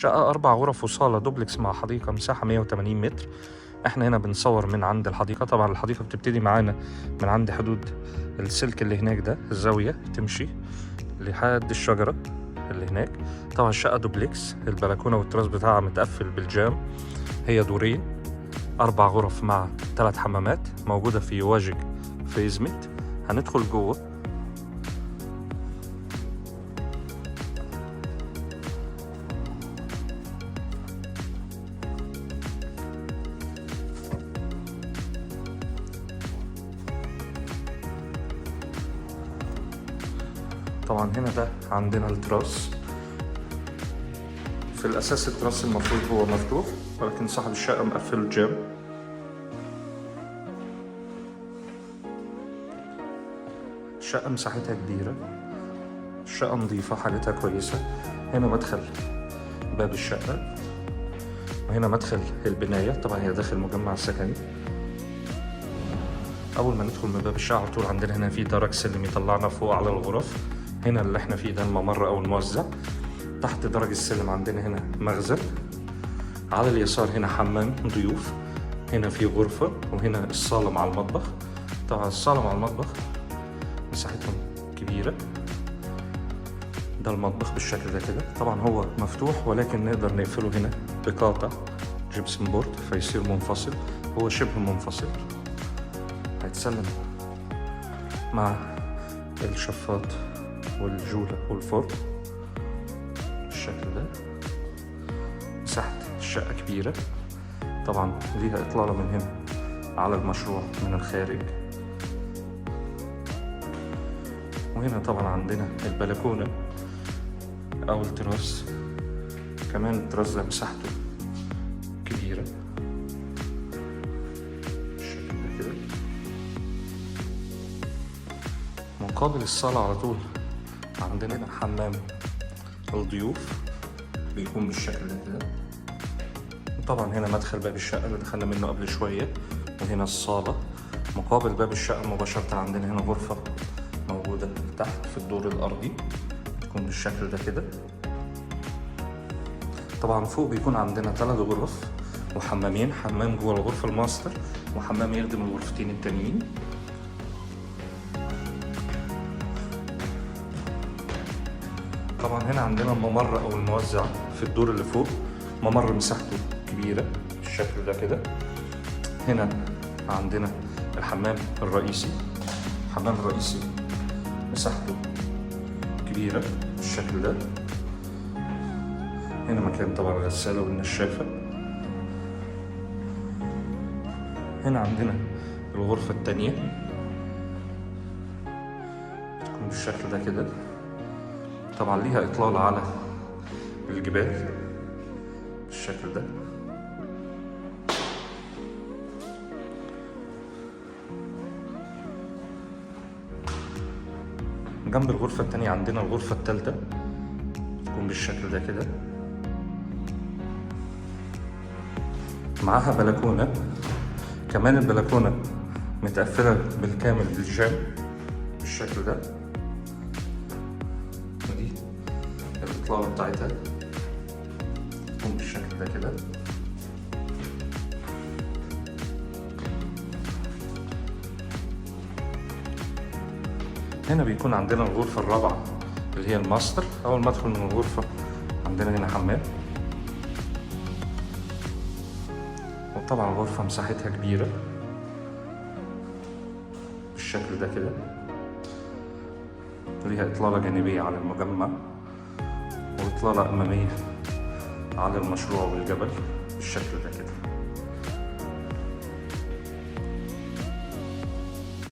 شقة 4 غرف وصالة دوبلكس مع حديقة مساحة 180 متر. احنا هنا بنصور من عند الحديقة. طبعا الحديقة بتبتدي معانا من عند حدود السلك اللي هناك ده، الزاوية تمشي لحد الشجرة اللي هناك. طبعا الشقة دوبلكس، البلكونة والتراس بتاعها متقفل بالجام. هي دورين، 4 غرف مع 3 حمامات، موجودة في واجك في إزمت. هندخل جوه. طبعا هنا ده عندنا التراس. في الأساس التراس المفروض هو مفتوح، ولكن صاحب الشقة مقفل الجام. الشقة مساحتها كبيرة، الشقة نظيفة، حالتها كويسة. هنا مدخل باب الشقة، وهنا مدخل البناية. طبعا هي داخل مجمع سكني. أول ما ندخل من باب الشقة على طول عندنا هنا في درج سلم يطلعنا فوق على الغرف. هنا اللي احنا فيه ده الممر أو الموزع. تحت درج السلم عندنا هنا مخزن. على اليسار هنا حمام ضيوف. هنا في غرفة، وهنا الصالة مع المطبخ. طبعا الصالة مع المطبخ مساحتهم كبيرة. ده المطبخ بالشكل ده كده. طبعا هو مفتوح، ولكن نقدر نقفله هنا بقاطع جبسن بورد فيصير منفصل. هو شبه منفصل، هيتسلم مع الشفاط والجولة والفرن بالشكل ده. مساحة الشقة كبيرة. طبعا ليها إطلالة من هنا على المشروع من الخارج. وهنا طبعا عندنا البلكونة أو التراس. كمان التراس ده مساحته كبيرة بالشكل ده كده. مقابل الصالة على طول عندنا هنا حمام الضيوف، بيكون بالشكل ده كده. طبعا هنا مدخل باب الشقة اللي دخلنا منه قبل شوية، وهنا الصالة. مقابل باب الشقة مباشرة عندنا هنا غرفة موجودة تحت في الدور الأرضي، بتكون بالشكل ده كده. طبعا فوق بيكون عندنا 3 غرف وحمامين، حمام جوه الغرفة الماستر وحمام يخدم الغرفتين التانيين. طبعا هنا عندنا الممر او الموزع في الدور اللي فوق. ممر مساحته كبيرة بالشكل ده كده. هنا عندنا الحمام الرئيسي. الحمام الرئيسي مساحته كبيرة بالشكل ده. هنا مكان طبعا الغسالة والنشافة. هنا عندنا الغرفة التانية، بتكون بالشكل ده كده. طبعا ليها إطلالة على الجبال بالشكل ده. جنب الغرفة التانية عندنا الغرفة التالتة، بتكون بالشكل ده كده. معاها بلكونة. كمان البلكونة متقفلة بالكامل بالجام بالشكل ده. ودي الإطلالة بتاعتها تكون بالشكل ده كده. هنا بيكون عندنا الغرفة الرابعة اللي هي الماستر. أول ما أدخل من الغرفة عندنا هنا حمام. وطبعا الغرفة مساحتها كبيرة بالشكل ده كده. ليها إطلالة جانبية على المجمع، وإطلالة أمامية على المشروع والجبل بالشكل ده كده.